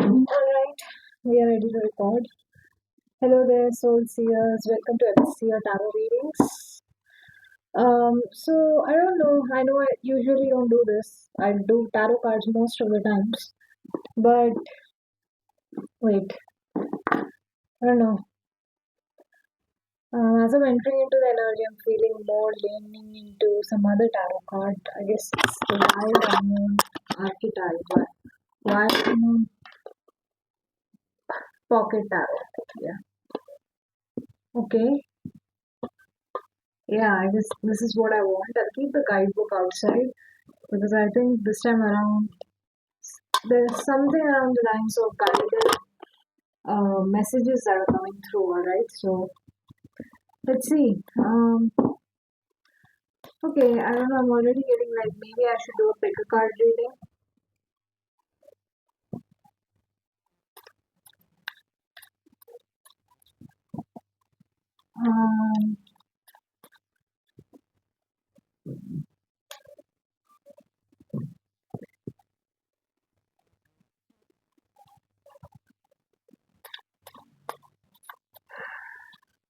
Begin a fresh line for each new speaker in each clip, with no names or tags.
Alright, we are ready to record. Hello there, soul seers. Welcome to Seer Tarot Readings. I don't know. I know I usually don't do this. I do tarot cards most of the times, but wait, I don't know. As I'm entering into the energy, I'm feeling more leaning into some other tarot card. I guess it's the Wild Unknown Archetype. Wild Unknown Pocket Tarot. Yeah. Okay. Yeah, I guess this is what I want. I'll keep the guidebook outside because I think this time around there's something around the lines of guided messages that are coming through. All right, so let's see. Okay, I don't know. I'm already getting like maybe I should do a pick a card reading. Um,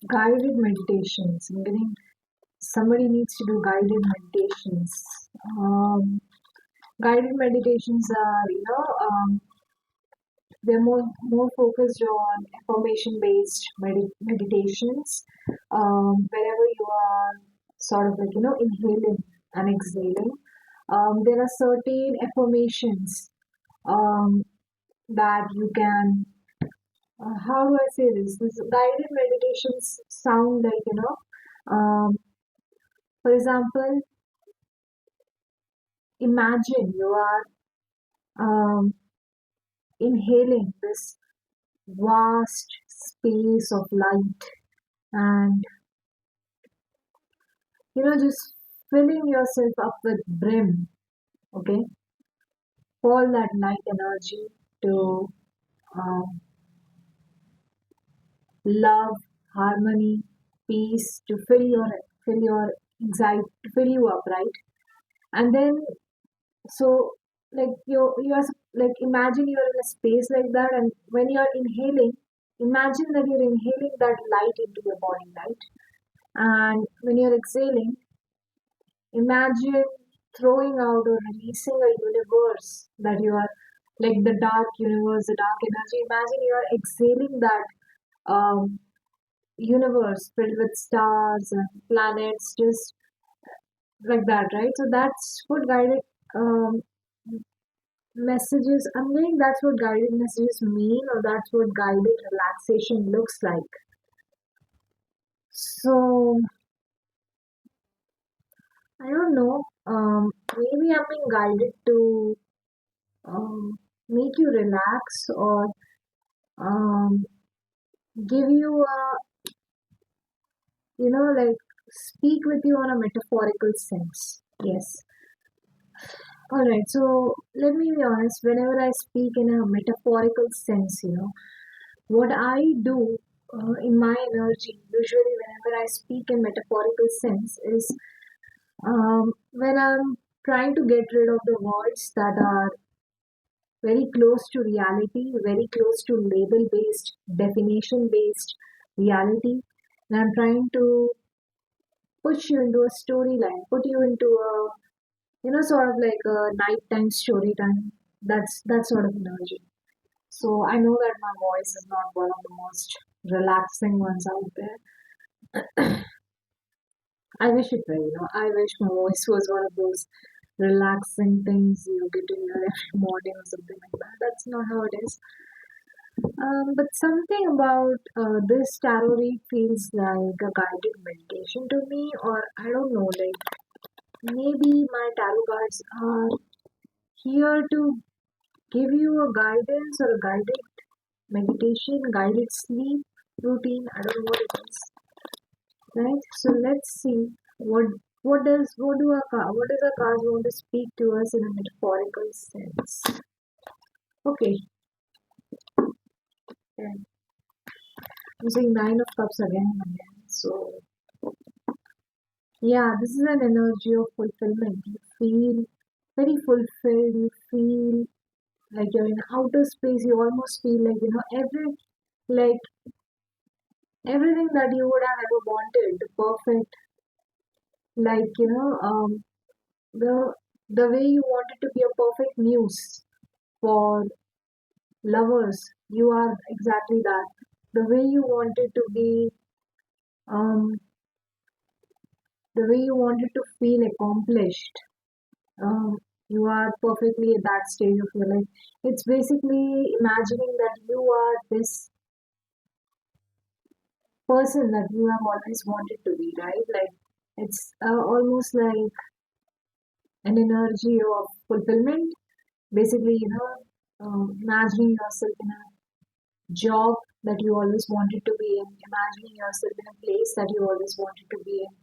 Guided meditations. I'm getting somebody needs to do guided meditations. Um, Guided meditations are they're more focused on affirmation based meditations, wherever you are sort of like inhaling and exhaling. There are certain affirmations um, that you can how do I say this guided meditations sound like for example, imagine you are um, inhaling this vast space of light and just filling yourself up with brim. Okay, all that light energy to um, love, harmony, peace, to fill your anxiety, to fill you up, right? And then so like you're like imagine you're in a space like that, and when you're inhaling, imagine that you're inhaling that light into your body, right? And when you're exhaling, imagine throwing out or releasing a universe that you are like the dark universe, the dark energy. Imagine you are exhaling that universe filled with stars and planets, just like that, right? So that's what guided um, messages. I'm getting that's what guided messages mean, or that's what guided relaxation looks like. So I don't know. Maybe I'm being guided to um, make you relax or um, give you a, like speak with you on a metaphorical sense. Yes. All right. So let me be honest. Whenever I speak in a metaphorical sense, what I do in my energy, usually whenever I speak in metaphorical sense, is when I'm trying to get rid of the words that are very close to reality, very close to label based, definition based reality. And I'm trying to push you into a storyline, put you into a, sort of like a nighttime story time. That's that sort of energy. So I know that my voice is not one of the most relaxing ones out there. I wish it were, I wish my voice was one of those relaxing things you get to hear every morning or something like that. That's not how it is. But something about this tarot read feels like a guided meditation to me, or I don't know, like maybe my tarot cards are here to give you a guidance or a guided meditation, guided sleep routine. I don't know what it is, right? So let's see what does a card want to speak to us in a metaphorical sense. Okay, then I'm seeing Nine of Cups again and again. So yeah, this is an energy of fulfillment. You feel very fulfilled. You feel Like you're in outer space, you almost feel like, like everything that you would have ever wanted, the perfect, like, the the way you wanted to be a perfect muse for lovers, you are exactly that. The way you wanted to be, um, the way you wanted to feel accomplished, um, you are perfectly at that stage of your life. It's basically imagining that you are this person that you have always wanted to be, right? Like it's almost like an energy of fulfillment. Basically, imagining yourself in a job that you always wanted to be in, imagining yourself in a place that you always wanted to be in,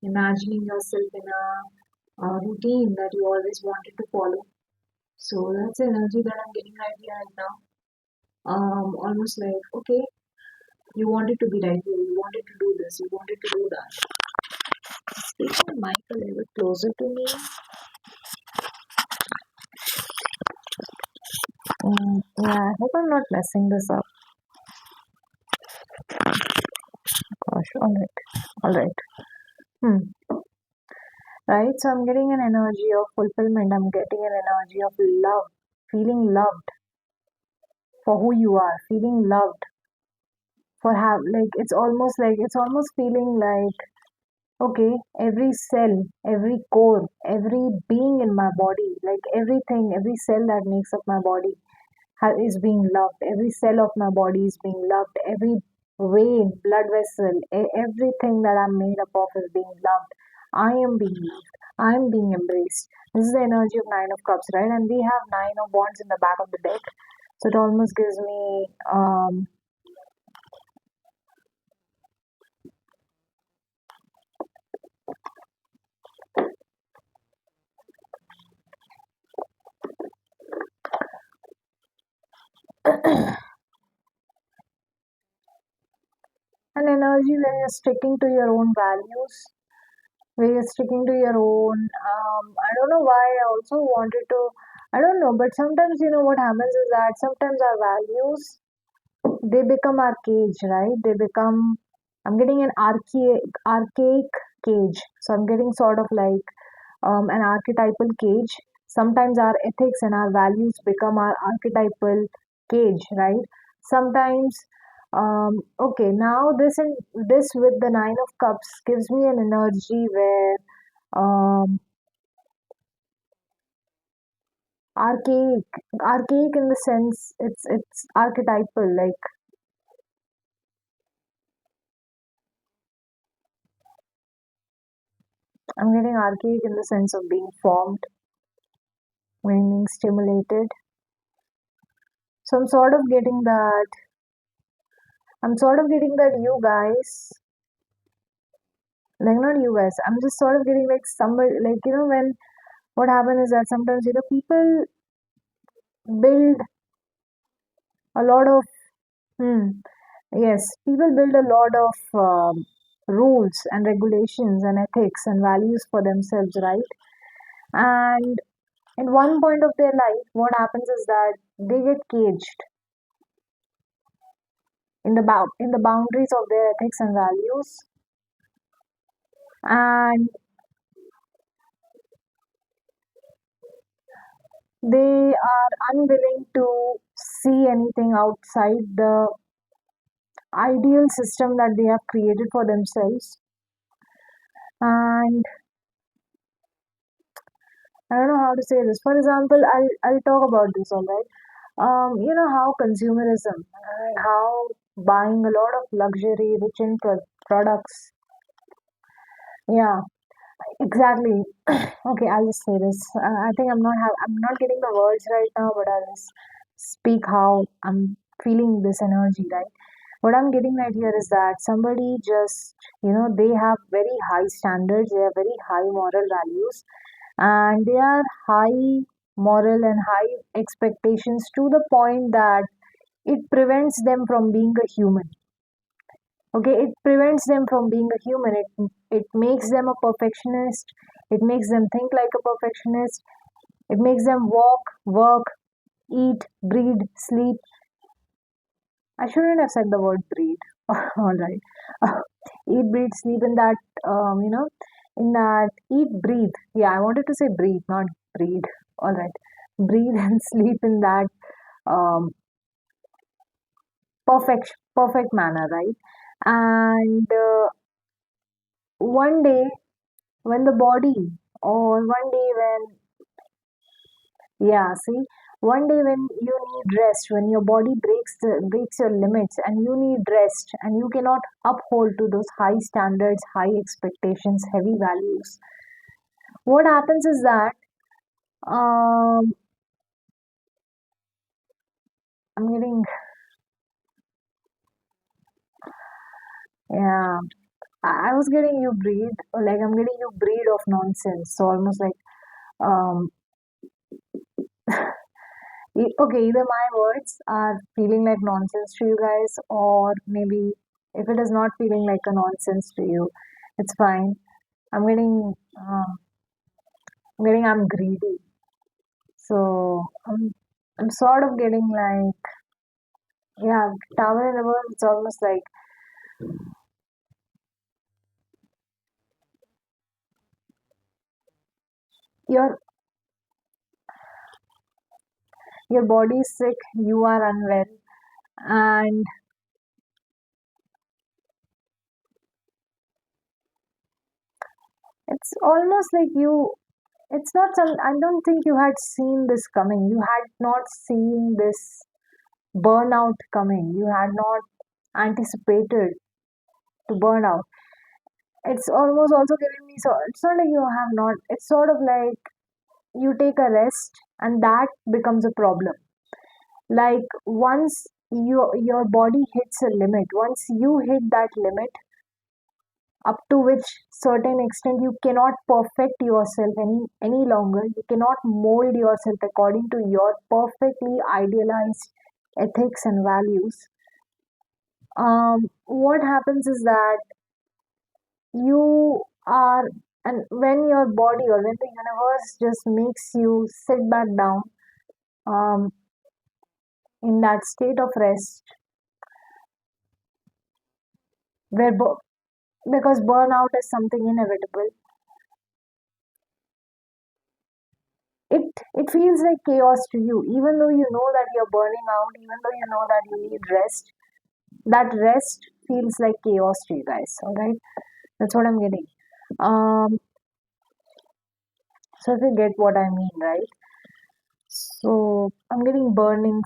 imagining yourself in a routine that you always wanted to follow. So that's the energy that I'm getting right here right now. Almost like, okay, you wanted to be right here, you wanted to do this, you wanted to do that. Speak the mic a little bit closer to me. Yeah, I hope I'm not messing this up. Gosh, all right, all right. Hmm. Right, so I'm getting an energy of fulfillment. I'm getting an energy of love, feeling loved for who you are, feeling loved for have like it's almost feeling like okay, every cell, every core, every being in my body, like everything, every cell that makes up my body is being loved. Every cell of my body is being loved. Every vein, blood vessel, everything that I'm made up of is being loved. I am being loved. I'm being embraced. This is the energy of Nine of Cups, right? And we have Nine of Wands in the back of the deck. So it almost gives me an energy where you're sticking to your own values, where you're sticking to your own. I don't know why I also wanted to. I don't know, but sometimes what happens is that sometimes our values they become our cage, right? They become. I'm getting an archaic cage. So I'm getting sort of like an archetypal cage. Sometimes our ethics and our values become our archetypal cage, right? Sometimes, okay, now this with the Nine of Cups gives me an energy where archaic, archaic in the sense it's archetypal. Like I'm getting archaic in the sense of being formed, being stimulated. So I'm sort of getting that you guys, like not you guys, I'm just sort of getting like somebody, like, when what happens is that sometimes, people build a lot of, hmm, yes, people build a lot of rules and regulations and ethics and values for themselves, right? And in one point of their life, what happens is that they get caged in the boundaries of their ethics and values, and they are unwilling to see anything outside the ideal system that they have created for themselves. And I don't know how to say this. For example, I'll talk about this, all right. You know how consumerism, how buying a lot of luxury rich in products. Yeah, exactly. Okay, I'll just say this. I think I'm not getting the words right now, but I'll just speak how I'm feeling this energy, right? What I'm getting right here is that somebody just, they have very high standards, they have very high moral values, and they are high moral and high expectations to the point that it prevents them from being a human. Okay, it prevents them from being a human. It makes them a perfectionist. It makes them think like a perfectionist. It makes them walk, work, eat, breathe, sleep. I shouldn't have said the word breathe. All right. Eat, breathe, sleep in that, in that eat, breathe. Yeah, I wanted to say breathe, not breathe. All right. Breathe and sleep in that um, perfect manner, right? And one day when the body, or one day when, yeah, see, one day when you need rest, when your body breaks your limits, and you need rest, and you cannot uphold to those high standards, high expectations, heavy values. What happens is that um, I'm getting, yeah, I was getting you breed, like I'm getting you breed of nonsense. So almost like um, okay, either my words are feeling like nonsense to you guys, or maybe if it is not feeling like a nonsense to you, it's fine. I'm getting, I'm greedy. So I'm sort of getting like, yeah, tower in the world. It's almost like your your body is sick, you are unwell, and it's almost like you. It's not some. I don't think you had seen this coming. You had not seen this burnout coming. You had not anticipated to burn out. It's almost also giving me, so it's not like you have not, it's sort of like you take a rest and that becomes a problem. Like once your body hits a limit, once you hit that limit, up to which certain extent you cannot perfect yourself any longer, you cannot mold yourself according to your perfectly idealized ethics and values. What happens is that you are, and when your body or when the universe just makes you sit back down um, in that state of rest, where because burnout is something inevitable, it feels like chaos to you, even though you know that you're burning out, even though you know that you need rest. That rest feels like chaos to you guys. All right, that's what I'm getting. um so if you get what I mean, right? So I'm getting burning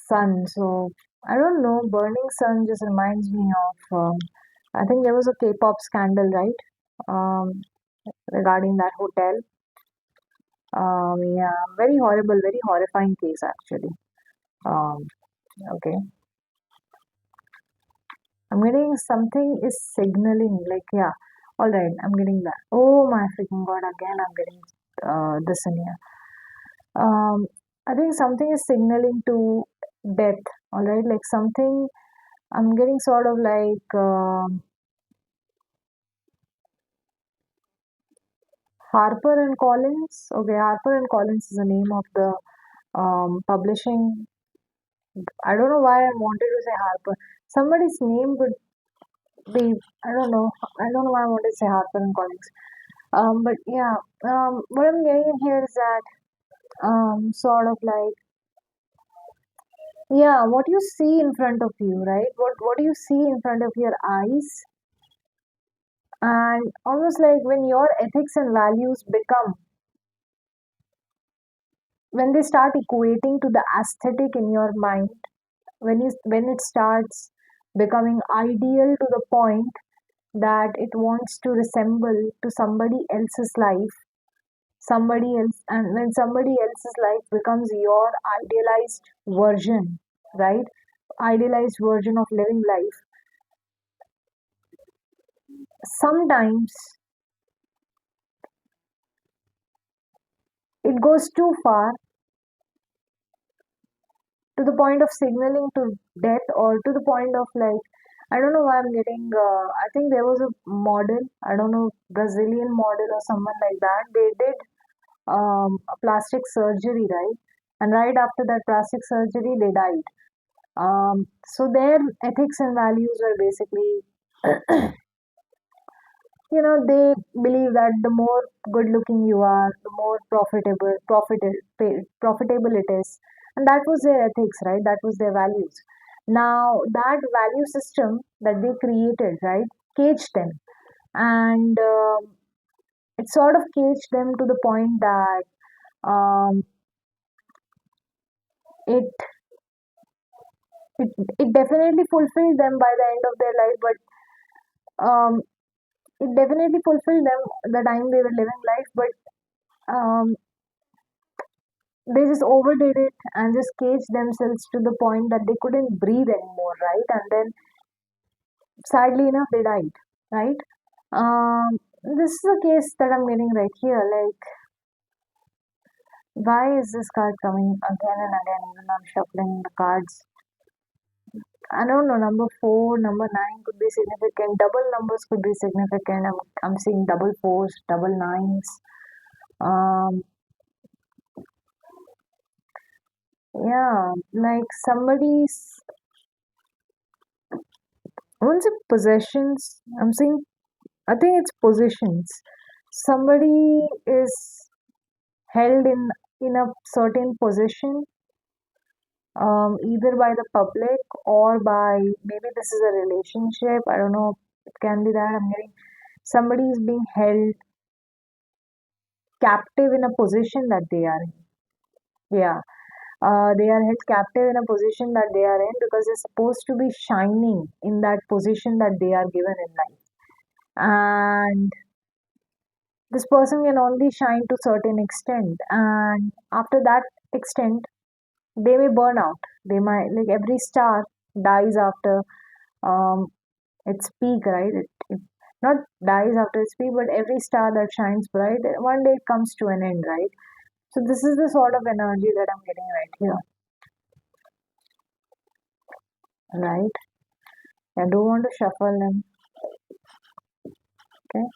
sun. So I don't know. Burning sun just reminds me of. I think there was a K-pop scandal, right? Um, regarding that hotel. Yeah, very horrible, very horrifying case actually. Um, okay. I'm getting something is signaling. Like yeah. All right. I'm getting that. Oh my freaking god! Again, I'm getting this in here. I think something is signaling to death. All right, like something. I'm getting sort of like Harper and Collins. Okay, Harper and Collins is the name of the publishing. I don't know why I wanted to say Harper. Somebody's name could be. I don't know. I don't know why I wanted to say Harper and Collins. But yeah. What I'm getting in here is that sort of like, yeah, what you see in front of you, right? What do you see in front of your eyes? And almost like when your ethics and values become, when they start equating to the aesthetic in your mind, when it starts becoming ideal to the point that it wants to resemble to somebody else's life, somebody else, and when somebody else's life becomes your idealized version, right? Idealized version of living life. Sometimes it goes too far to the point of signaling to death, or to the point of like, I don't know why I'm getting I think there was a model, I don't know, Brazilian model or someone like that. They did a plastic surgery, right? and right after that plastic surgery, they died. So their ethics and values were basically, they believe that the more good looking you are, the more profitable it is, and that was their ethics, right? That was their values. Now that value system that they created, right, caged them, and it sort of caged them to the point that um, it it it definitely fulfilled them by the end of their life, but it definitely fulfilled them the time they were living life, but they just overdid it and just caged themselves to the point that they couldn't breathe anymore, right? And then sadly enough, they died, right? This is a case that I'm getting right here. Like, why is this card coming again and again, even I'm shuffling the cards? I don't know, number four, number nine could be significant, double numbers could be significant. I'm seeing double fours, double nines. Um, yeah, like somebody's, I won't say possessions, I'm saying, I think it's positions. Somebody is held in a certain position, either by the public or by, maybe this is a relationship. I don't know. It can be that I'm getting, somebody is being held captive in a position that they are in. Yeah, they are held captive in a position that they are in because they're supposed to be shining in that position that they are given in life, and this person can only shine to certain extent, and after that extent they may burn out. They might, like, every star dies after um its peak, right? It not dies after its peak, but every star that shines bright, one day it comes to an end, right? So this is the sort of energy that I'm getting right here, right? I don't want to shuffle them. Okay.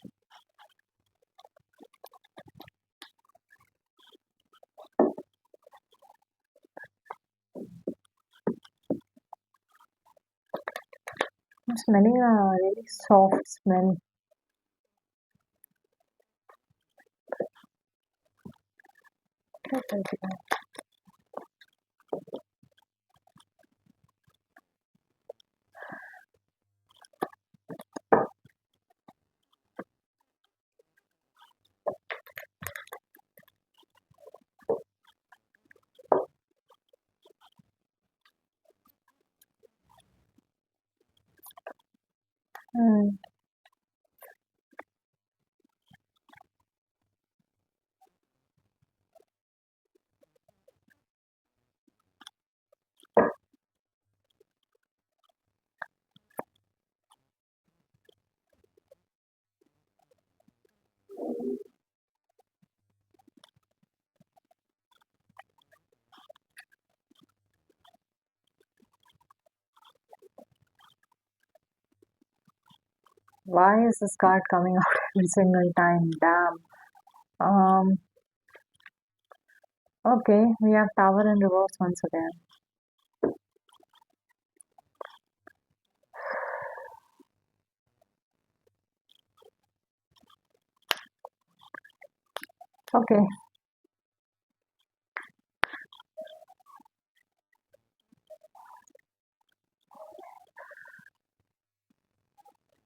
I'm smelling a really soft smell. Hmm. Why is this card coming out every single time? Damn. Um, okay, we have Tower in reverse once again. Okay.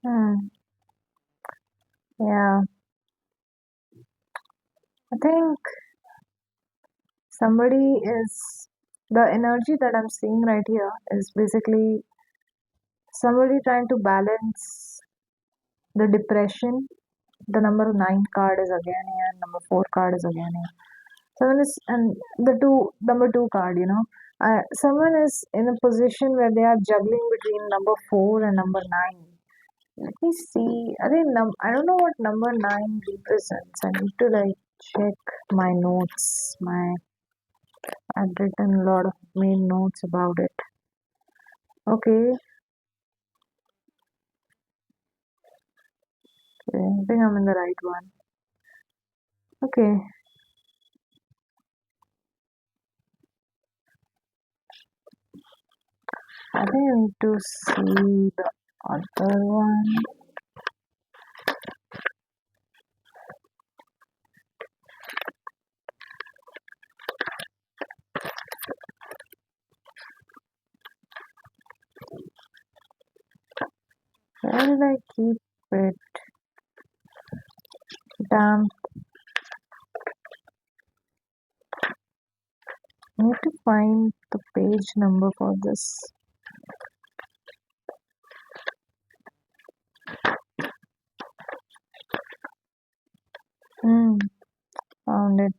Hmm. Yeah. I think somebody is, the energy that I'm seeing right here is basically somebody trying to balance the depression. The number nine card is again here, number four card is again here. Someone is, and the number two card, someone is in a position where they are juggling between number four and number nine. Let me see. I think I don't know what number nine represents. I need to like check my notes. I've written a lot of main notes about it. Okay, okay, I think I'm in the right one. Okay, I think I need to see the other one. Where did I keep it? Damn. I need to find the page number for this. Hmm, found it.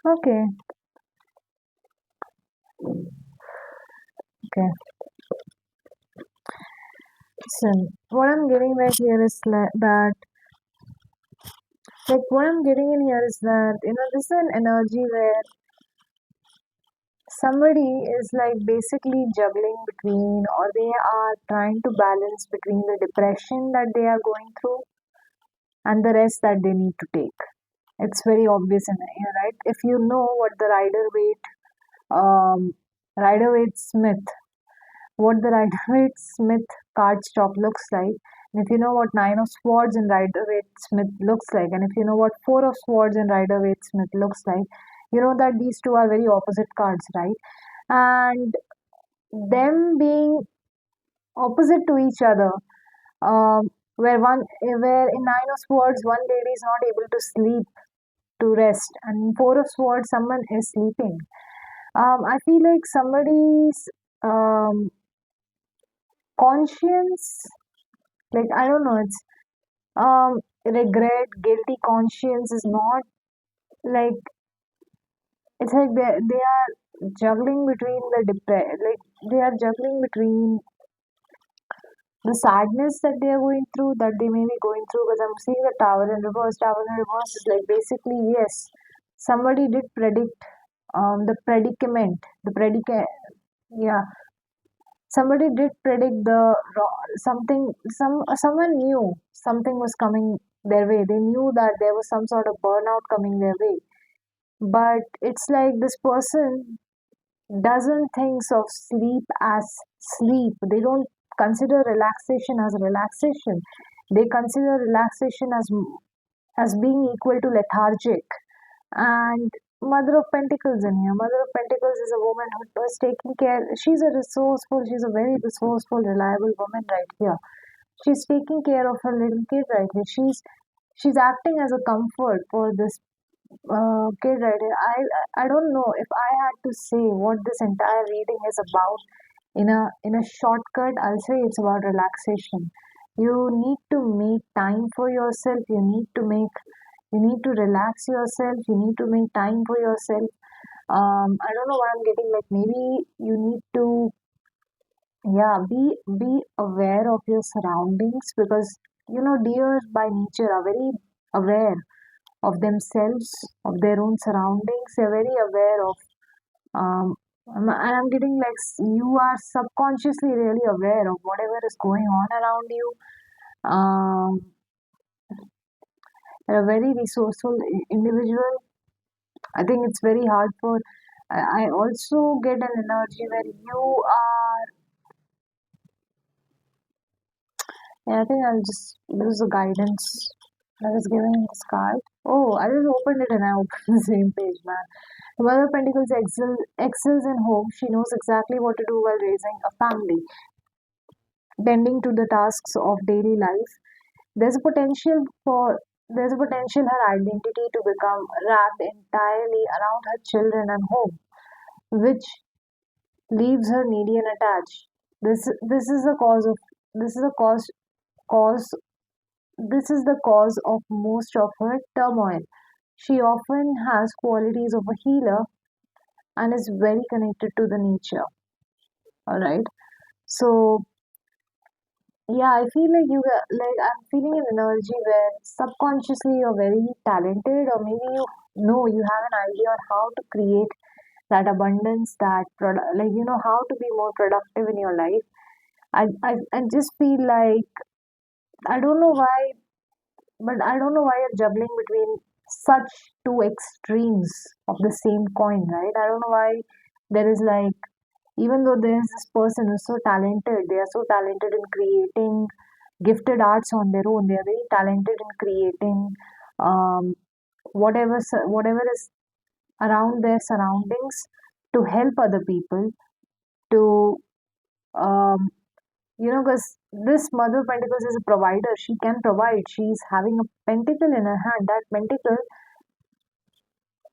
Okay, okay. Listen, what I'm getting right here is that, like, what I'm getting in here is that, this is an energy where somebody is like basically juggling between, or they are trying to balance between the depression that they are going through and the rest that they need to take. It's very obvious in here, right? If you know what the Rider Waite Smith, what the Rider Waite Smith cardstock looks like, and if you know what Nine of Swords in Rider Waite Smith looks like, and if you know what Four of Swords in Rider Waite Smith looks like, you know that these two are very opposite cards, right? And them being opposite to each other, where in Nine of Swords one lady is not able to sleep to rest, and in Four of Swords someone is sleeping. I feel like somebody's um, conscience, like I don't know, it's regret, guilty conscience is not like, it's like they are juggling between like they are juggling between the sadness that they are going through, that they may be going through, because I'm seeing the tower in reverse. Tower in reverse is like basically, yes, somebody did predict the predicament, yeah, somebody did predict someone knew something was coming their way. They knew that there was some sort of burnout coming their way, but it's like this person doesn't think of sleep as sleep. They don't consider relaxation as relaxation. They consider relaxation as being equal to lethargic. And Mother of Pentacles in here. Mother of Pentacles is a woman who was taking care. She's a very resourceful, reliable woman right here. She's taking care of her little kid right here. She's acting as a comfort for this kid right here. I don't know if I had to say what this entire reading is about in a shortcut. I'll say it's about relaxation. You need to make time for yourself. You need to relax yourself. You need to make time for yourself. I don't know what I'm getting. Like maybe you need to, yeah, be aware of your surroundings, because deer by nature are very aware of themselves, of their own surroundings. They're very aware of, and I'm getting like you are subconsciously really aware of whatever is going on around you. Um, you're a very resourceful individual. I think it's very hard for. I also get an energy where you are. Yeah, I think I'll just use the guidance that is given in this card. Oh, I just opened it and I opened the same page, man. The Mother of Pentacles excels in home. She knows exactly what to do while raising a family, tending to the tasks of daily life. There's a potential for there's a potential her identity to become wrapped entirely around her children and home, which leaves her needy and attached. This is the cause of this is the cause this is the cause of most of her turmoil. She often has qualities of a healer and is very connected to the nature. All right. So yeah, I feel like like I'm feeling an energy where subconsciously you're very talented, or maybe you have an idea on how to create that abundance, that product, like how to be more productive in your life. I just feel like I don't know why, but I don't know why you're juggling between such two extremes of the same coin, right? I don't know why there is like, even though there's this person who's so talented, they are so talented in creating gifted arts on their own. They are very talented in creating um, whatever is around their surroundings to help other people to um, because this mother of pentacles is a provider. She can provide. She's having a pentacle in her hand. That pentacle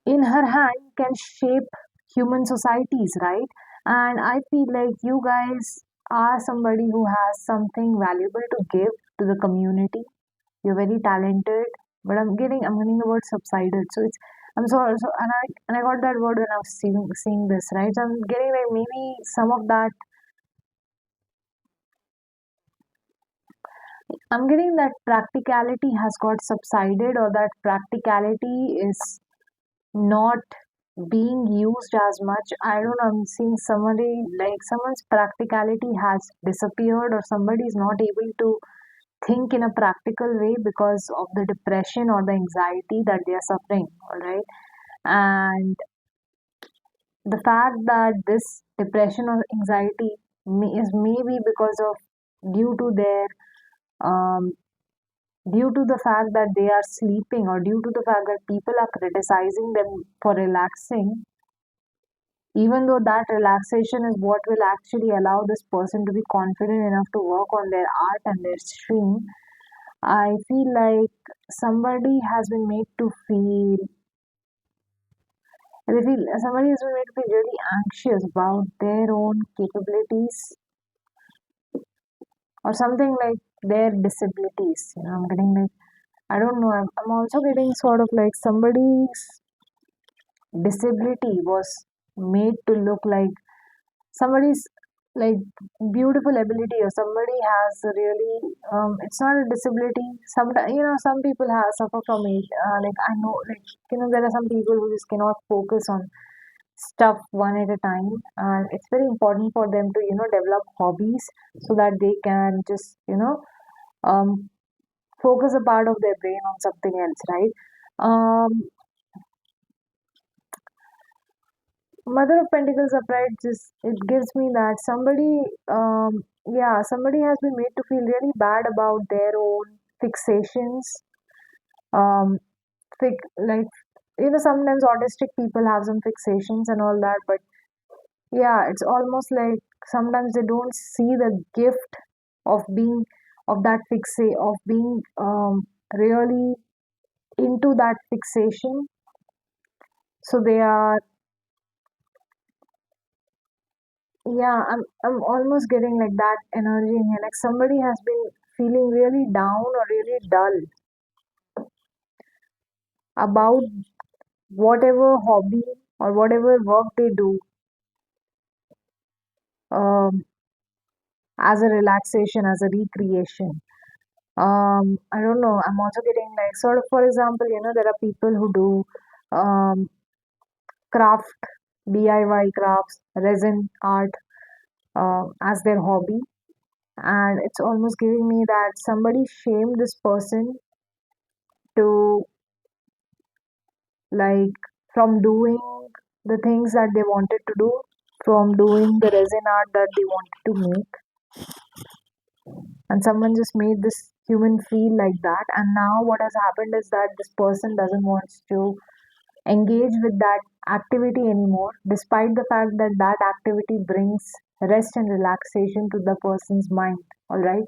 in her hand can shape human societies, right? And I feel like you guys are somebody who has something valuable to give to the community. You're very talented, but I'm getting the word subsided. So it's I'm so and I got that word when I was seeing this, right? So I'm getting like maybe some of that. I'm getting that practicality has got subsided, or that practicality is not being used as much. I don't know. I'm seeing somebody like someone's practicality has disappeared, or somebody is not able to think in a practical way because of the depression or the anxiety that they are suffering. All right. And the fact that this depression or anxiety is maybe because of due to their um, due to the fact that they are sleeping, or due to the fact that people are criticizing them for relaxing, even though that relaxation is what will actually allow this person to be confident enough to work on their art and their stream. I feel like somebody has been made to feel, they feel somebody has been made to feel really anxious about their own capabilities, or something like their disabilities. I'm getting like, I don't know, I'm also getting sort of like somebody's disability was made to look like somebody's like beautiful ability, or somebody has a really it's not a disability. Sometimes some people have suffer from it, like I know, like there are some people who just cannot focus on stuff one at a time, and it's very important for them to develop hobbies so that they can just um focus a part of their brain on something else, right? Mother of Pentacles upright, just it gives me that somebody has been made to feel really bad about their own fixations. Um, like sometimes autistic people have some fixations and all that, but yeah, it's almost like sometimes they don't see the gift of being of that fixa of being really into that fixation. So they are, yeah, I'm almost getting like that energy in here. Like somebody has been feeling really down or really dull about whatever hobby or whatever work they do um, as a relaxation, as a recreation. I don't know. I'm also getting like sort of, for example, there are people who do craft, DIY crafts, resin art as their hobby, and it's almost giving me that somebody shamed this person to, like, from doing the things that they wanted to do, from doing the resin art that they wanted to make, and someone just made this human feel like that. And now what has happened is that this person doesn't want to engage with that activity anymore, despite the fact that that activity brings rest and relaxation to the person's mind. All right.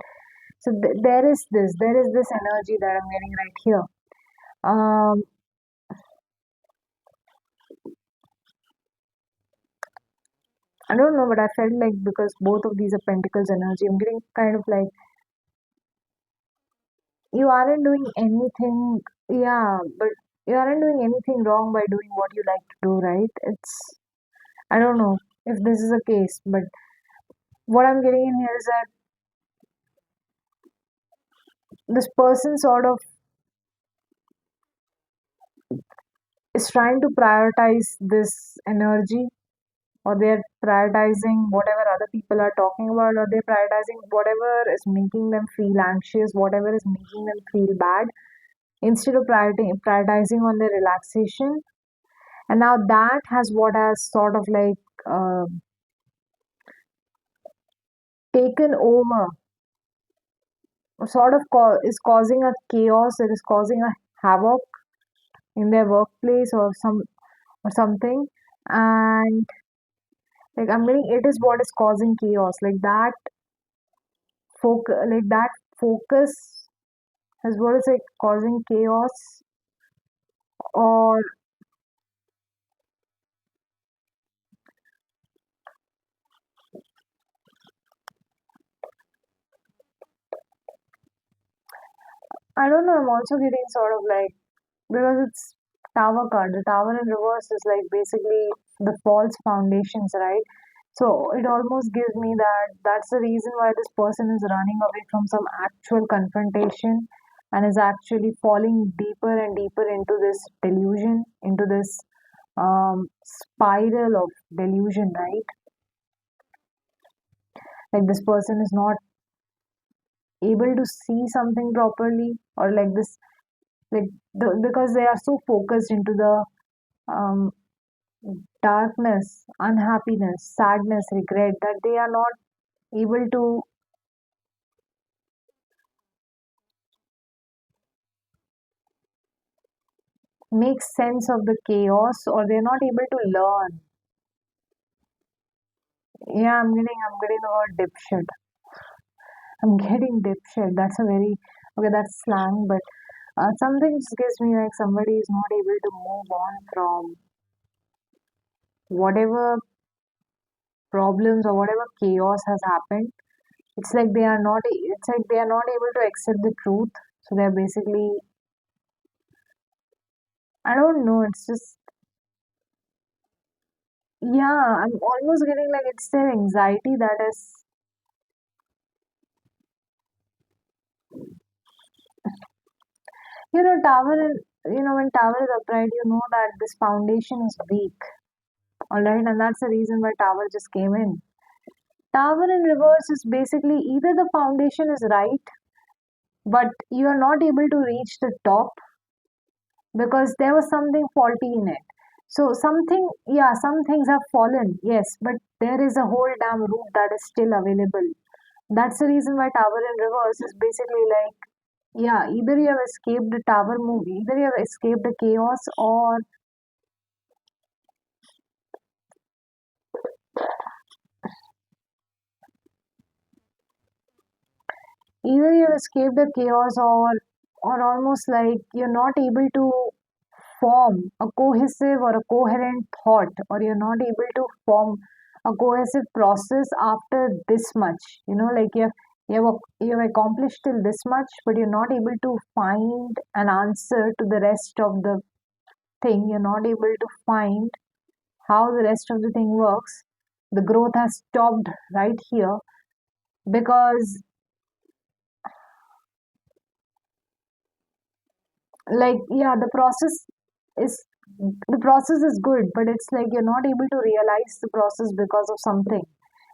So there is this energy that I'm getting right here. um I don't know, but I felt like because both of these are pentacles energy, I'm getting kind of like you aren't doing anything, yeah, but you aren't doing anything wrong by doing what you like to do, right? I don't know if this is a case, but what I'm getting in here is that this person sort of is trying to prioritize this energy, or they're prioritizing whatever other people are talking about, or they're prioritizing whatever is making them feel anxious, whatever is making them feel bad. instead of prioritizing on their relaxation. And now that has what has sort of like uh, taken over, sort of is causing a chaos, it is causing a havoc in their workplace or something. And like I'm getting, it is what is causing chaos, like that focus is what is like causing chaos. Or I don't know, I'm also getting sort of like, because it's tower card, the tower in reverse is like basically the false foundations, right? So it almost gives me that that's the reason why this person is running away from some actual confrontation and is actually falling deeper and deeper into this delusion, into this spiral of delusion, right? Like this person is not able to see something properly, or like this, like because they are so focused into the um, darkness, unhappiness, sadness, regret, that they are not able to make sense of the chaos, or they're not able to learn. Yeah, I'm getting the word dipshit. I'm getting dipshit. That's a very, okay, that's slang, but something just gives me like somebody is not able to move on from whatever problems or whatever chaos has happened. It's like they are not able to accept the truth. So they're basically, I don't know, it's just, yeah, I'm almost getting like it's their anxiety that is, tower, when tower is upright, you know that this foundation is weak. All right, and that's the reason why tower just came in. Tower in reverse is basically either the foundation is right, but you are not able to reach the top because there was something faulty in it. So something, yeah, some things have fallen, yes, but there is a whole damn root that is still available. That's the reason why tower in reverse is basically like, yeah, either you have escaped the tower movie, either you have escaped the chaos, or either you have escaped the chaos, or almost like you're not able to form a cohesive or a coherent thought, or you're not able to form a cohesive process after this much. Like you have accomplished till this much, but you're not able to find an answer to the rest of the thing. You're not able to find how the rest of the thing works. The growth has stopped right here because, like, yeah, is the process is good, but it's like you're not able to realize the process because of something.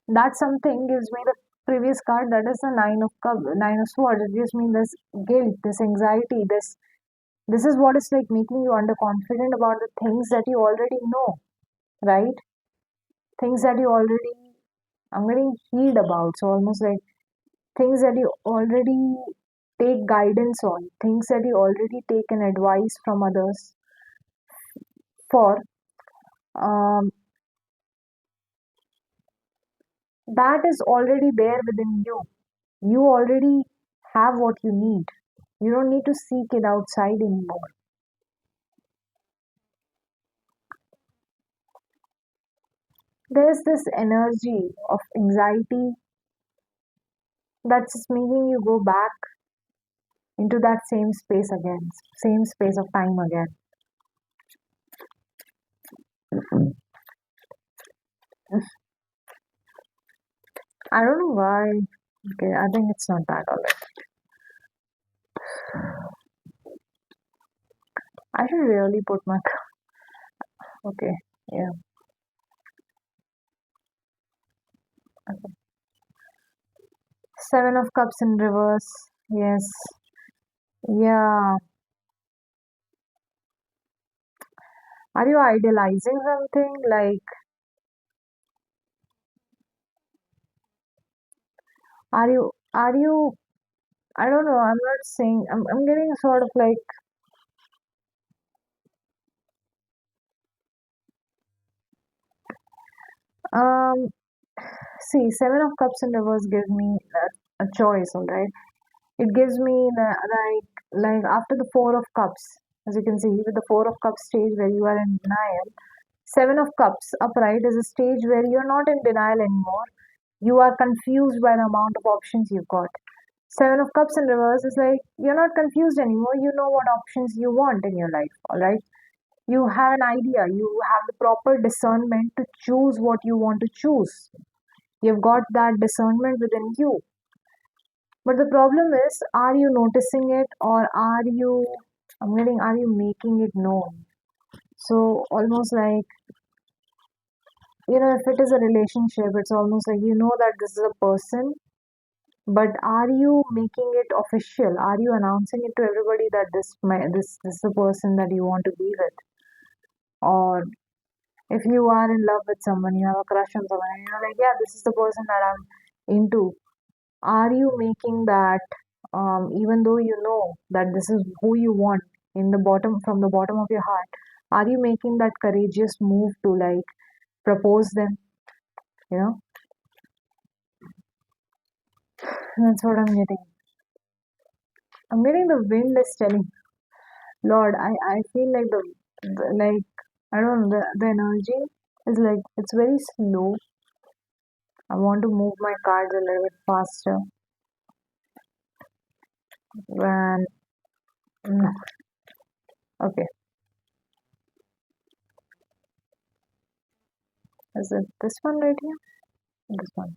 That something gives me the previous card, that is the nine of swords. It gives me this guilt, this anxiety, this is what is like making you underconfident about the things that you already know, right? Things that you already, I'm getting healed about. So almost like things that you already take guidance on, things that you already take an advice from others for, um, that is already there within you. You already have what you need. You don't need to seek it outside anymore. There's this energy of anxiety that's just making you go back into that same space again, same space of time again. I don't know why. Okay, I think it's not that alright. I should really put my. Okay, yeah. Okay. Seven of Cups in reverse. Yes. Yeah. Are you idealizing something? Like, are you, I don't know, I'm not saying, I'm getting sort of like, um, see, Seven of Cups in reverse gives me a choice, alright? It gives me the, like after the Four of Cups, as you can see, with the Four of Cups stage where you are in denial, Seven of Cups upright is a stage where you're not in denial anymore. You are confused by the amount of options you've got. Seven of Cups in reverse is like you're not confused anymore. You know what options you want in your life, all right? You have an idea. You have the proper discernment to choose what you want to choose. You've got that discernment within you. But the problem is, are you noticing it or are you making it known? So almost like, if it is a relationship, it's almost like you know that this is a person, but are you making it official? Are you announcing it to everybody that this is the person that you want to be with? Or if you are in love with someone, you have a crush on someone, and you're like, yeah, this is the person that I'm into. Are you making that, even though you know that this is who you want from the bottom of your heart, are you making that courageous move to like propose them? You know, that's what I'm getting. I'm getting the wind is telling, Lord, I feel like like, I don't know, the energy is like, it's very slow. I want to move my cards a little bit faster. When, mm, okay, is it this one right here? This one.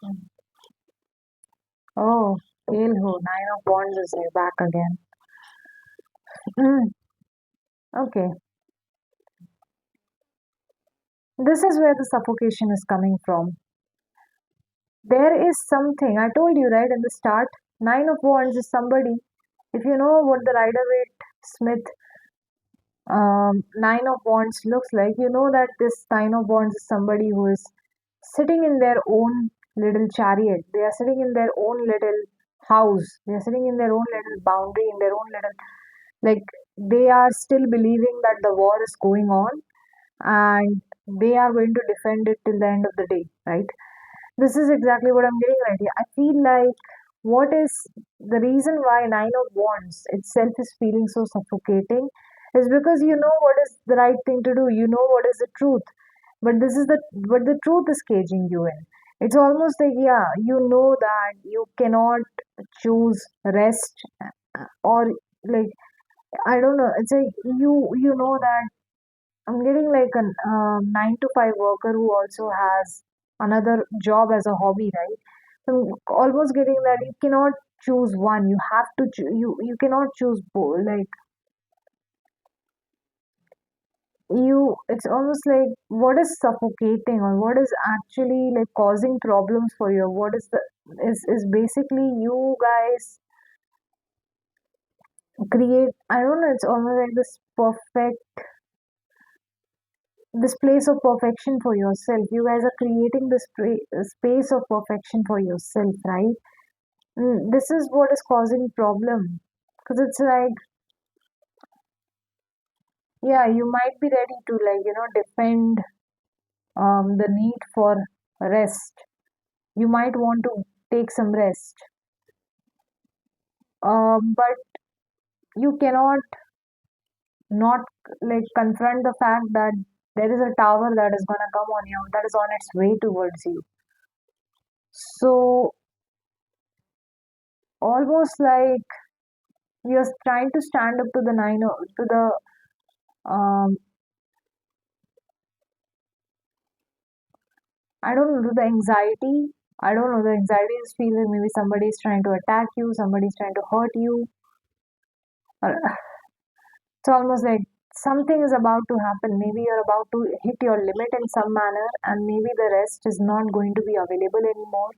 Mm. Oh, Elho, Nine of Wands is here back again. Mm, okay, this is where the suffocation is coming from. There is something, I told you right at the start, Nine of Wands is somebody, if you know what the Rider-Waite Smith Nine of Wands looks like, you know that this Nine of Wands is somebody who is sitting in their own little chariot. They are sitting in their own little house. They are sitting in their own little boundary, in their own little, like, they are still believing that the war is going on and they are going to defend it till the end of the day, right? This is exactly what I'm getting right here. I feel like what is the reason why Nine of Wands itself is feeling so suffocating is because you know what is the right thing to do. You know what is the truth. But the truth is caging you in. It's almost like, yeah, you know that you cannot choose rest or like, I don't know. It's like you know that I'm getting like a 9 to 5 worker who also has another job as a hobby, right? So I'm almost getting that you cannot choose one. You have to you cannot choose both. Like, it's almost like what is suffocating or what is actually like causing problems for you. What is the is basically you guys create. I don't know. It's almost like this place of perfection for yourself. You guys are creating this space of perfection for yourself, right? This is what is causing problem because it's like, yeah, you might be ready to like defend the need for rest. You might want to take some rest, but you cannot not like confront the fact that there is a tower that is gonna come on you that is on its way towards you. So almost like you're trying to stand up to the to the I don't know, to the anxiety. I don't know, the anxiety is feeling maybe somebody is trying to attack you, somebody is trying to hurt you. Or, it's almost like something is about to happen. Maybe you're about to hit your limit in some manner, and maybe the rest is not going to be available anymore.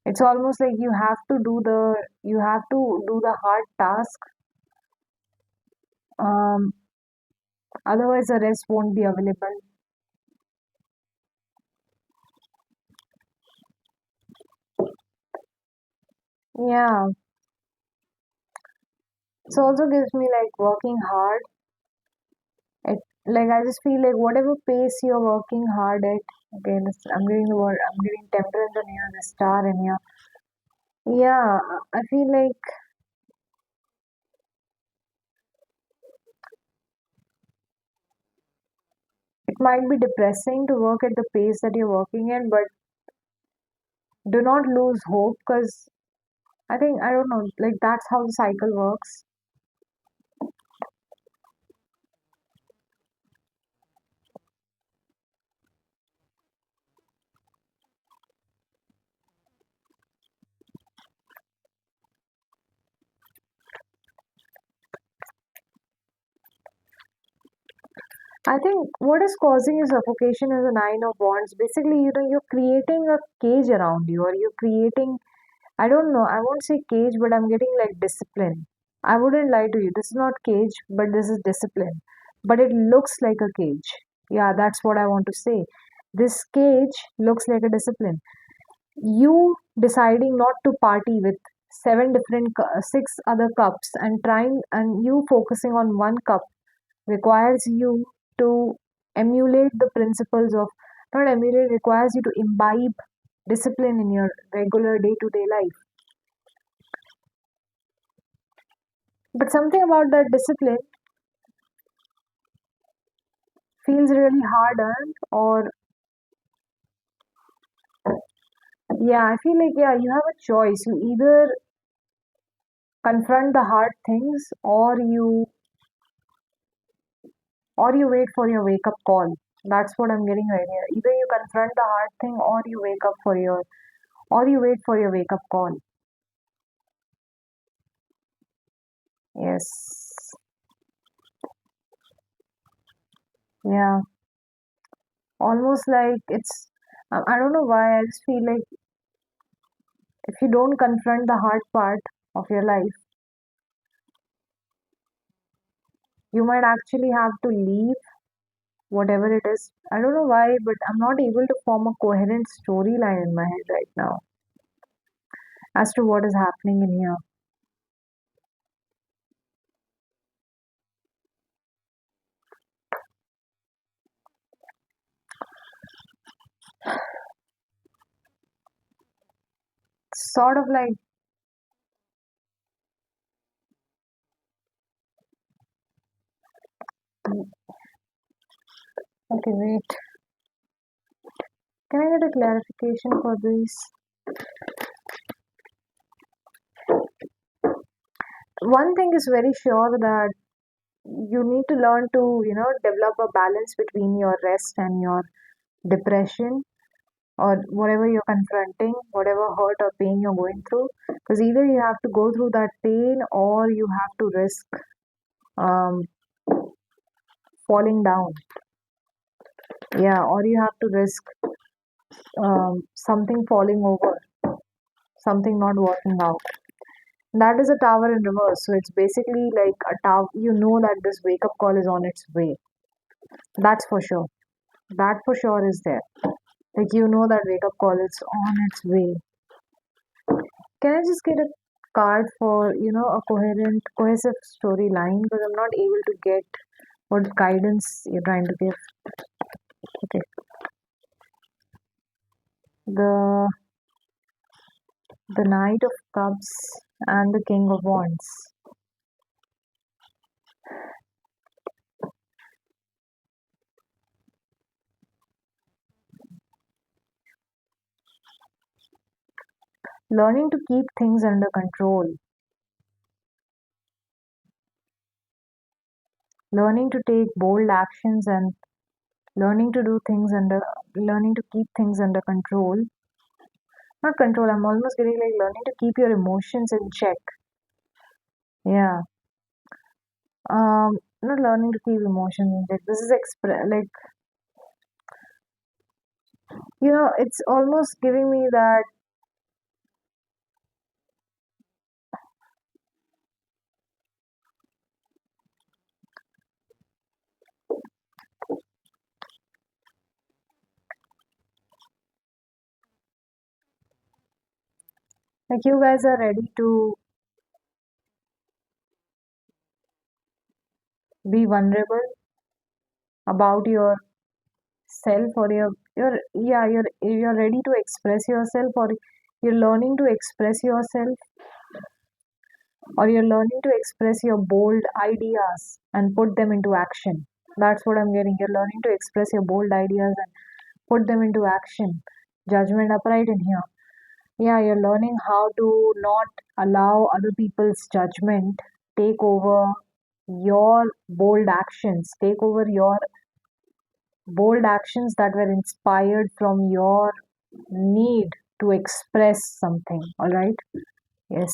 It's almost like you have to do the hard task. Um, Otherwise the rest won't be available. Yeah, it also gives me like working hard. It like I just feel like whatever pace you're working hard at. Okay, I'm getting the word. I'm getting temperance and here the star and here. Yeah, I feel like it might be depressing to work at the pace that you're working in, but do not lose hope because I think I don't know, like that's how the cycle works. I think what is causing your suffocation is a nine of wands. Basically, you're creating a cage around you, or you're creating, I don't know, I won't say cage, but I'm getting like discipline. I wouldn't lie to you. This is not cage, but this is discipline. But it looks like a cage. Yeah, that's what I want to say. This cage looks like a discipline. You deciding not to party with six other cups and trying, and you focusing on one cup requires you to emulate the principles of, not emulate, requires you to imbibe discipline in your regular day to day life. But something about that discipline feels really hard earned, or yeah, I feel like, yeah, you have a choice. You either confront the hard things, or you wait for your wake up call. That's what I'm getting right here. Either you confront the hard thing, or you wait for your wake up call. Yes. Yeah. Almost like it's, I don't know why, I just feel like if you don't confront the hard part of your life, you might actually have to leave whatever it is. I don't know why, but I'm not able to form a coherent storyline in my head right now as to what is happening in here. Sort of like, okay, wait, can I get a clarification for this? One thing is very sure that you need to learn to, develop a balance between your rest and your depression or whatever you're confronting, whatever hurt or pain you're going through. Because either you have to go through that pain or you have to risk um, falling down. Yeah, or you have to risk something falling over, something not working out. That is a tower in reverse. So it's basically like a tower. You know that this wake up call is on its way. That's for sure. That for sure is there. Like you know that wake up call is on its way. Can I just get a card for, a cohesive storyline? Because I'm not able to get what guidance you're trying to give. Okay. The the Knight of Cups and the King of Wands. Learning to keep things under control. Learning to take bold actions and learning to do things under learning to keep things under control. Not control, I'm almost getting like learning to keep your emotions in check. Yeah. Not learning to keep emotions in check. This is like, it's almost giving me that Like you guys are ready to be vulnerable about yourself, or you're ready to express yourself, or you're learning to express yourself, or you're learning to express your bold ideas and put them into action. That's what I'm getting. You're learning to express your bold ideas and put them into action. Judgment upright in here. Yeah, you're learning how to not allow other people's judgment take over your bold actions, take over your bold actions that were inspired from your need to express something. All right. Yes.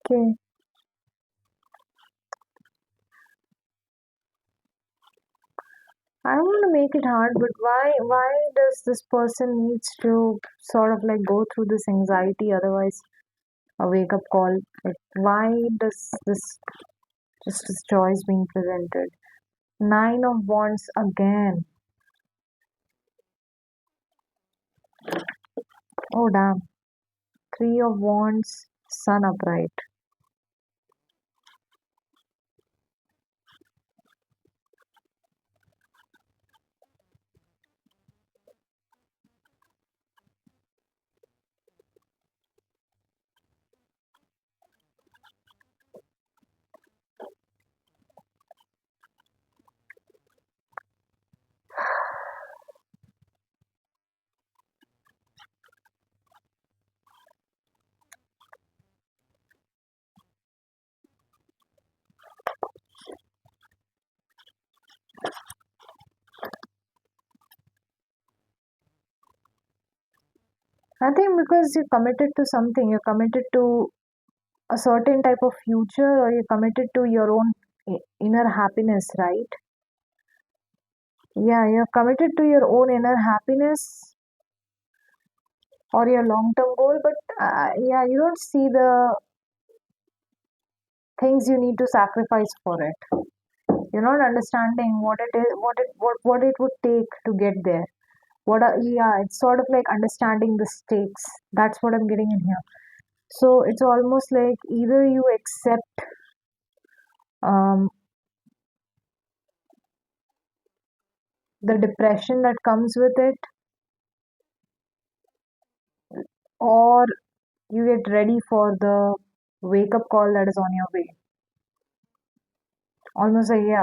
Okay. I don't want to make it hard, but why does this person needs to sort of like go through this anxiety, otherwise a wake up call? Like why does this choice being presented? Nine of Wands again. Oh damn. Three of Wands, Sun upright. I think because you're committed to something, you're committed to a certain type of future, or you're committed to your own inner happiness, right? Yeah, you're committed to your own inner happiness or your long term goal, but yeah, you don't see the things you need to sacrifice for it. You're not understanding what it is, what it would take to get there. Yeah, it's sort of like understanding the stakes. That's what I'm getting in here. So it's almost like either you accept um, the depression that comes with it, or you get ready for the wake up call that is on your way. Almost like, yeah.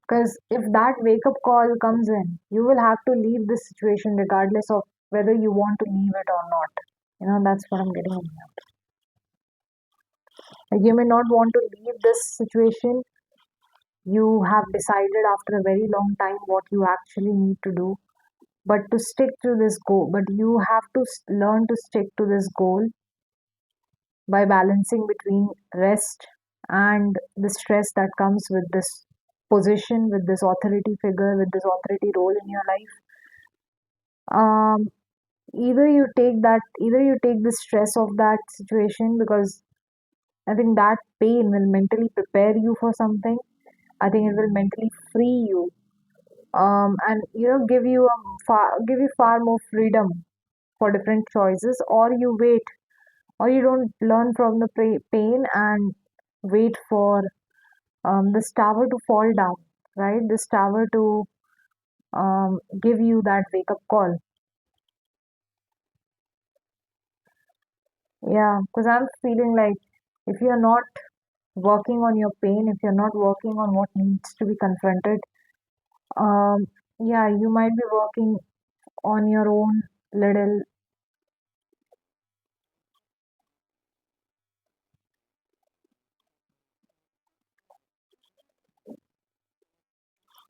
Because if that wake up call comes in, you will have to leave this situation regardless of whether you want to leave it or not. That's what I'm getting at. Like you may not want to leave this situation. You have decided after a very long time what you actually need to do. But to stick to this goal, but you have to learn to stick to this goal by balancing between rest and the stress that comes with this position, with this authority figure, with this authority role in your life. Um, either you take the stress of that situation, because I think that pain will mentally prepare you for something. I think it will mentally free you, and give you far more freedom for different choices, or you wait, or you don't learn from the pain and wait for this tower to fall down, right? This tower to give you that wake up call. Yeah, because I'm feeling like if you're not working on your pain, if you're not working on what needs to be confronted, um, yeah, you might be working on your own little,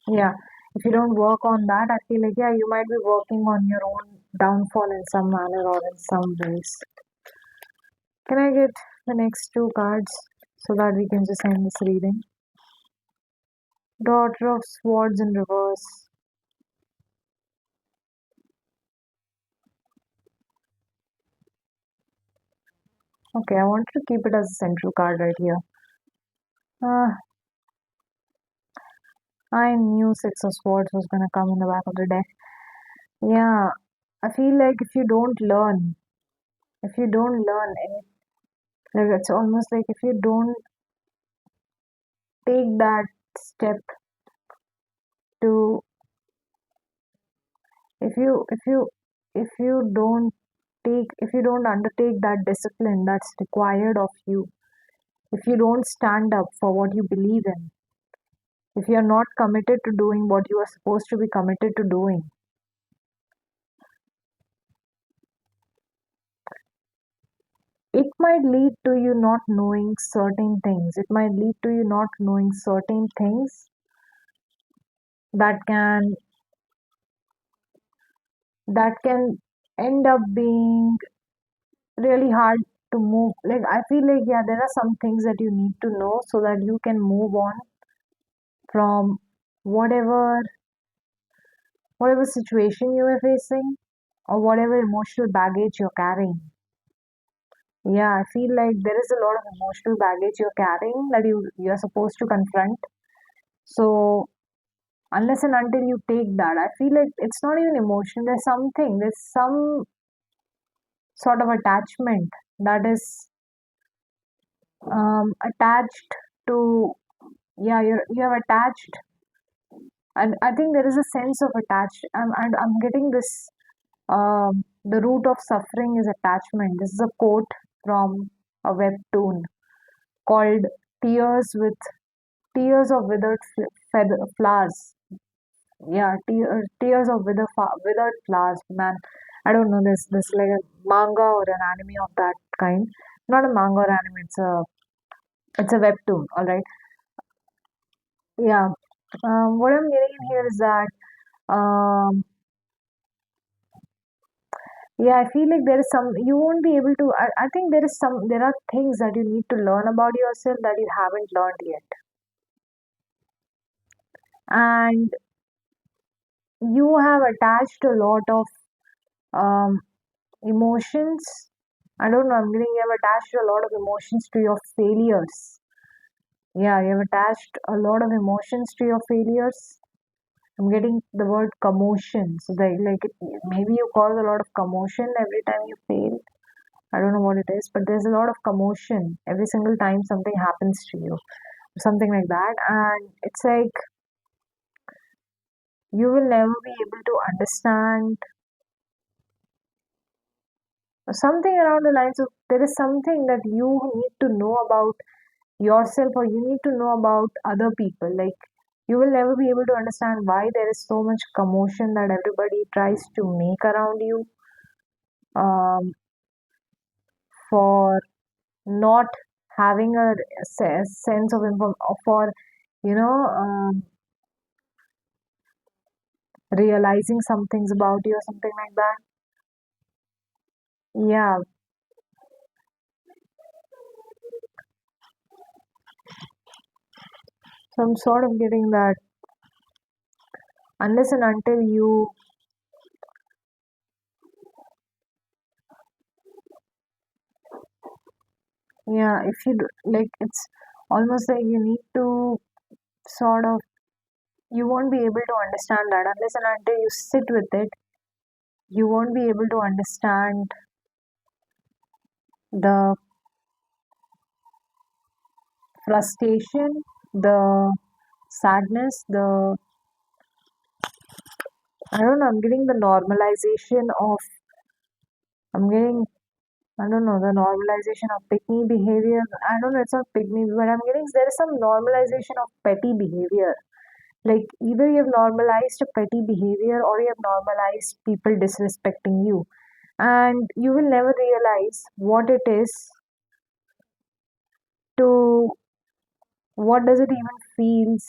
yeah. If you don't work on that, I feel like, yeah, you might be working on your own downfall in some manner or in some ways. Can I get the next two cards so that we can just end this reading? Daughter of Swords in reverse. Okay, I wanted to keep it as a central card right here. Uh, I knew Six of Swords was gonna come in the back of the deck. Yeah, I feel like if you don't learn any, like it's almost like if you don't take that step to, if you, if you, if you don't undertake that discipline that's required of you, if you don't stand up for what you believe in, if you're not committed to doing what you are supposed to be committed to doing, it might lead to you not knowing certain things. It might lead to you not knowing certain things that can that can end up being really hard to move. Like I feel like yeah, there are some things that you need to know so that you can move on from whatever whatever situation you are facing or whatever emotional baggage you're carrying. Yeah, I feel like there is a lot of emotional baggage you're carrying that you're supposed to confront. So unless and until you take that, I feel like it's not even emotion. There's some sort of attachment that is attached to, yeah, you have attached, and I think there is a sense of attached. And I'm getting this. The root of suffering is attachment. This is a quote from a webtoon called "Tears with Tears of Withered Flowers." Yeah, tears of withered flowers. Man, I don't know. This like a manga or an anime of that kind. Not a manga or anime. It's a webtoon. All right. Yeah. What I'm getting in here is that yeah, I feel like there is some you won't be able to. I think there are things that you need to learn about yourself that you haven't learned yet, and you have attached a lot of um, emotions. I don't know. I'm getting you have attached a lot of emotions to your failures. Yeah, you have attached a lot of emotions to your failures. I'm getting the word commotion. So maybe you cause a lot of commotion every time you fail. I don't know what it is, but there's a lot of commotion every single time something happens to you, something like that. And it's like you will never be able to understand something around the lines of there is something that you need to know about yourself or you need to know about other people. Like you will never be able to understand why there is so much commotion that everybody tries to make around you for not having a sense of for you know realizing some things about you or something like that. Yeah, so I'm sort of getting that unless and until you, yeah, if you like, it's almost like you need to sort of, you won't be able to understand that unless and until you sit with it. You won't be able to understand the frustration, the sadness, I don't know, I'm getting the normalization of, I'm getting, I don't know, the normalization of pick me behavior. I don't know, it's not pick me, but I'm getting, there is some normalization of petty behavior. Like either you have normalized a petty behavior or you have normalized people disrespecting you. And you will never realize what it is to, what does it even feels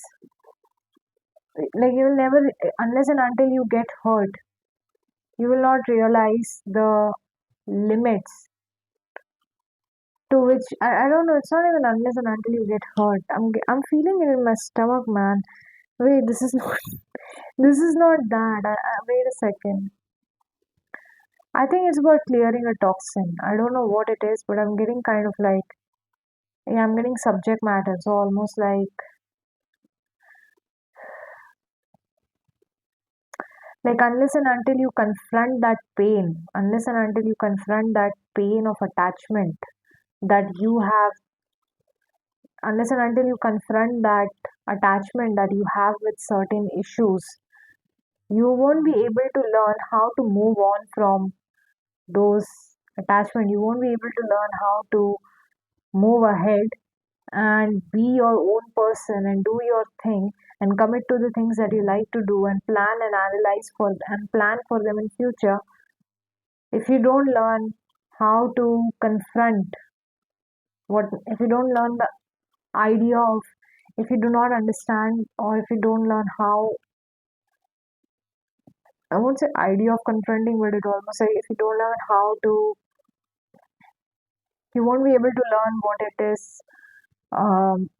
like. You will never, unless and until you get hurt, you will not realize the limits to which I don't know. It's not even unless and until you get hurt. I'm feeling it in my stomach, man. Wait, this is not this is not that. Wait a second. I think it's about clearing a toxin. I don't know what it is, but I'm getting kind of like, yeah, I'm getting subject matter. So almost like unless and until you confront that pain, unless and until you confront that pain of attachment that you have, unless and until you confront that attachment that you have with certain issues, you won't be able to learn how to move on from those attachment. You won't be able to learn how to move ahead and be your own person and do your thing and commit to the things that you like to do and plan and analyze for and plan for them in future. If you don't learn how to confront what, if you don't learn the idea of, if you do not understand, or if you don't learn how, I won't say idea of confronting, but it almost say if you don't learn how to, you won't be able to learn what it is. um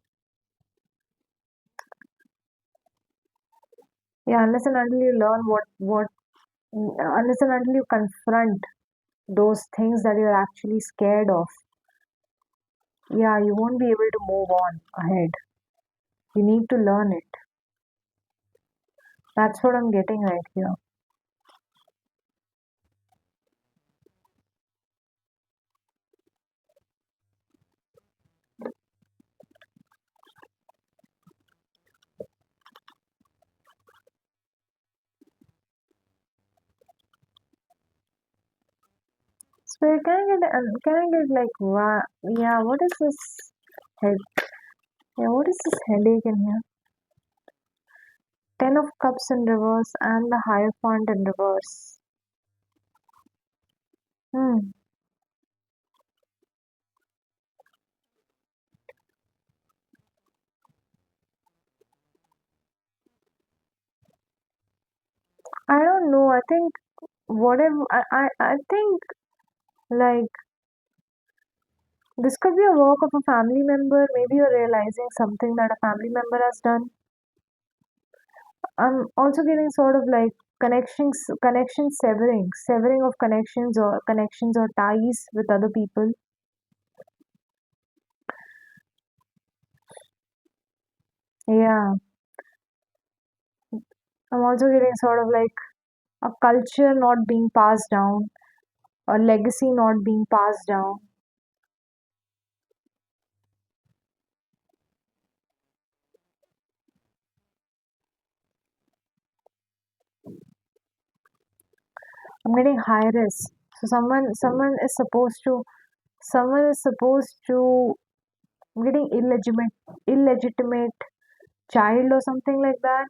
yeah, unless and until you learn what unless and until you confront those things that you're actually scared of, yeah, you won't be able to move on ahead. You need to learn it. That's what I'm getting right here. So can I get like yeah, what is this head, yeah, what is this headache in here? Ten of cups in reverse and the hierophant in reverse. Hmm. I don't know. I think whatever I think like this could be a work of a family member. Maybe you're realizing something that a family member has done. I'm also getting sort of like connection severing of connections or ties with other people. Yeah, I'm also getting sort of like a culture not being passed down, a legacy not being passed down. I'm getting high risk. So someone is supposed to, I'm getting illegitimate child or something like that.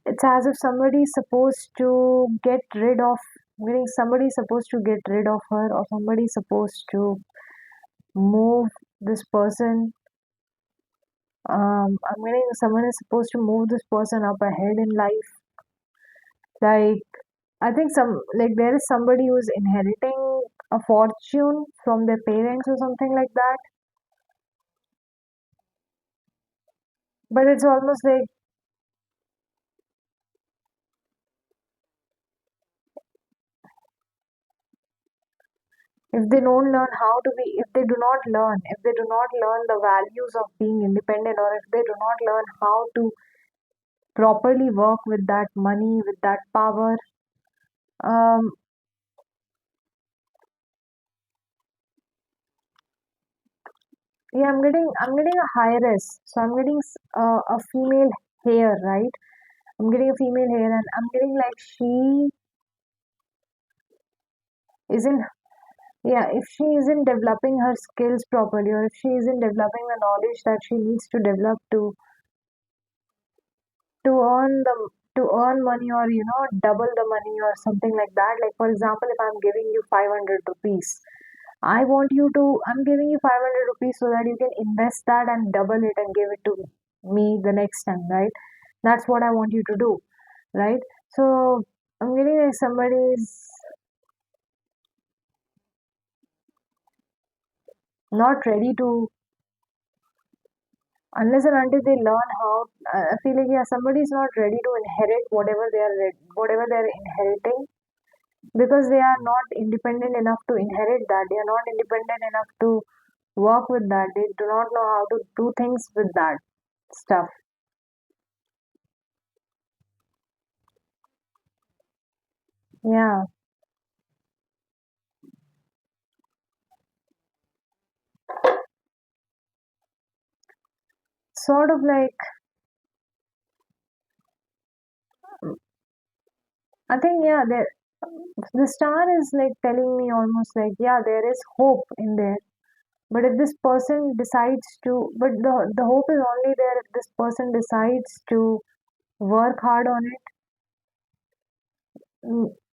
It's as if somebody is supposed to get rid of, meaning somebody is supposed to get rid of her, or somebody is supposed to move this person. I'm meaning someone is supposed to move this person up ahead in life. Like, I think like there is somebody who's inheriting a fortune from their parents or something like that. But it's almost like if they don't learn how to be, if they do not learn the values of being independent, or if they do not learn how to properly work with that money, with that power, um, yeah, I'm getting a high risk. So I'm getting a female hair, right? I'm getting a female hair, and I'm getting like she isn't, yeah, if she isn't developing her skills properly, or if she isn't developing the knowledge that she needs to develop to earn the to earn money, or double the money or something like that. Like for example, if I'm giving you 500 rupees, I want you to, I'm giving you 500 rupees so that you can invest that and double it and give it to me the next time, right? That's what I want you to do, right? So I'm getting like somebody is not ready to, unless and until they learn how, I feel like, yeah, somebody is not ready to inherit whatever they are, whatever they're inheriting. because they are not independent enough to inherit that. They are not independent enough to work with that. They do not know how to do things with that stuff. Yeah, sort of like, I think, yeah, the star is like telling me almost like, yeah, there is hope in there. But if this person decides to, but the hope is only there if this person decides to work hard on it.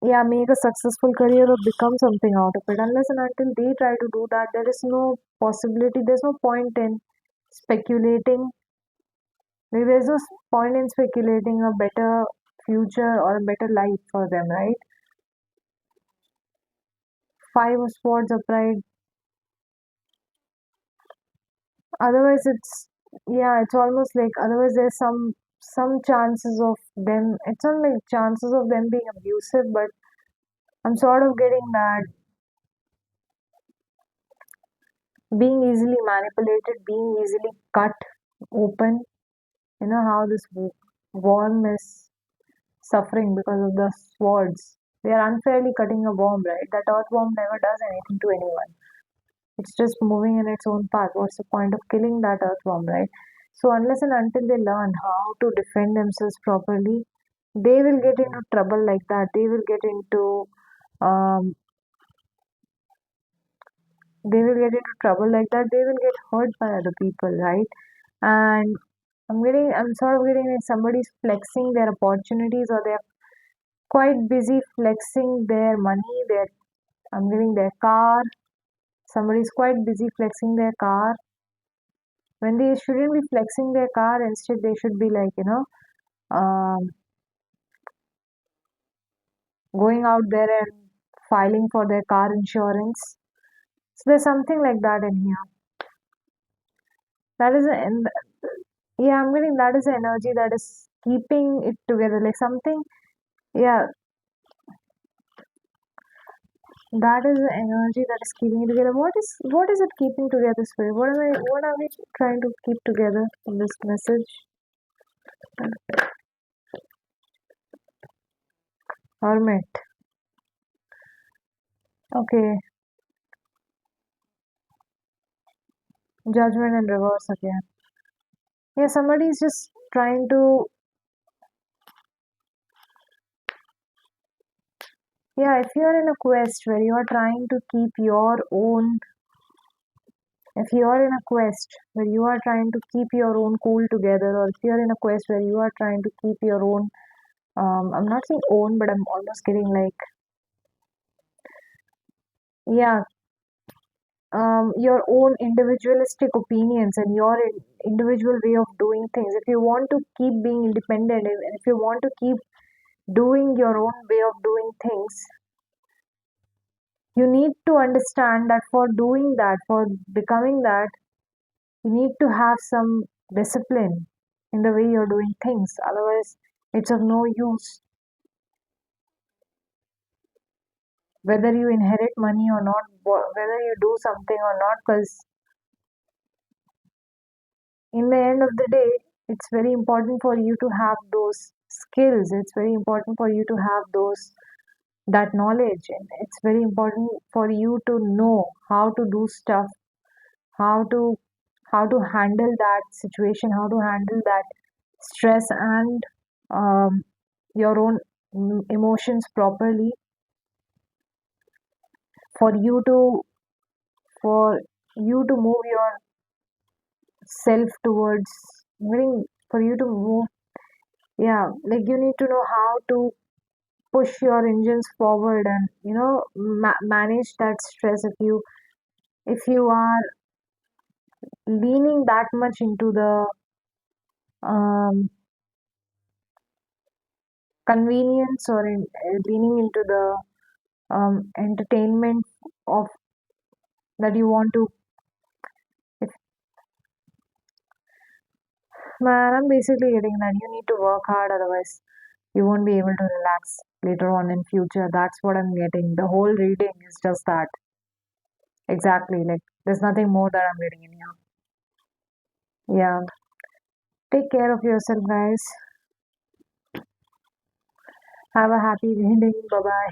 Yeah, make a successful career or become something out of it. Unless and until they try to do that, there is no possibility, there's no point in speculating. There's no point in speculating a better future or a better life for them, right? Five of swords upright. Otherwise, yeah, it's almost like otherwise there's some chances of them. It's not like chances of them being abusive, but I'm sort of getting that being easily manipulated, being easily cut open. You know how this worm is suffering because of the swords. They are unfairly cutting a worm, right? That earthworm never does anything to anyone. It's just moving in its own path. What's the point of killing that earthworm, right? So unless and until they learn how to defend themselves properly, they will get into trouble like that. Um, they will get into trouble like that. They will get hurt by other people, right? And I'm sort of getting like somebody's flexing their opportunities or they're quite busy flexing their money, I'm getting their car. Somebody's quite busy flexing their car when they shouldn't be flexing their car. Instead, they should be like, going out there and filing for their car insurance. So there's something like that in here. That is an yeah, I'm getting that is the energy that is keeping it together. Like something, yeah, that is the energy that is keeping it together. What is it keeping together, spirit? What are we trying to keep together in this message? Hermit. Okay. Judgment and reverse again. Yeah, somebody's just trying to, yeah, if you're in a quest where you are trying to keep your own, if you are in a quest where you are trying to keep your own cool together, or if you're in a quest where you are trying to keep your own, I'm not saying own, but I'm almost getting like, yeah, your own individualistic opinions and your individual way of doing things. If you want to keep being independent, and if you want to keep doing your own way of doing things, you need to understand that for doing that, for becoming that, you need to have some discipline in the way you're doing things. Otherwise, it's of no use. Whether you inherit money or not, whether you do something or not, because in the end of the day, it's very important for you to have those skills. It's very important for you to have that knowledge, and it's very important for you to know how to do stuff, how to handle that situation, how to handle that stress and your own emotions properly for you to for you to move yourself towards moving for you to move, yeah, like you need to know how to push your engines forward and manage that stress. If you are leaning that much into the um, convenience or leaning into the entertainment of that you want to, if, man, I'm basically getting that you need to work hard, otherwise You won't be able to relax later on in future. That's what I'm getting. The whole reading is just that. Exactly. Like there's nothing more that I'm getting in here. Yeah. Take care of yourself, guys. Have a happy ending. Bye bye.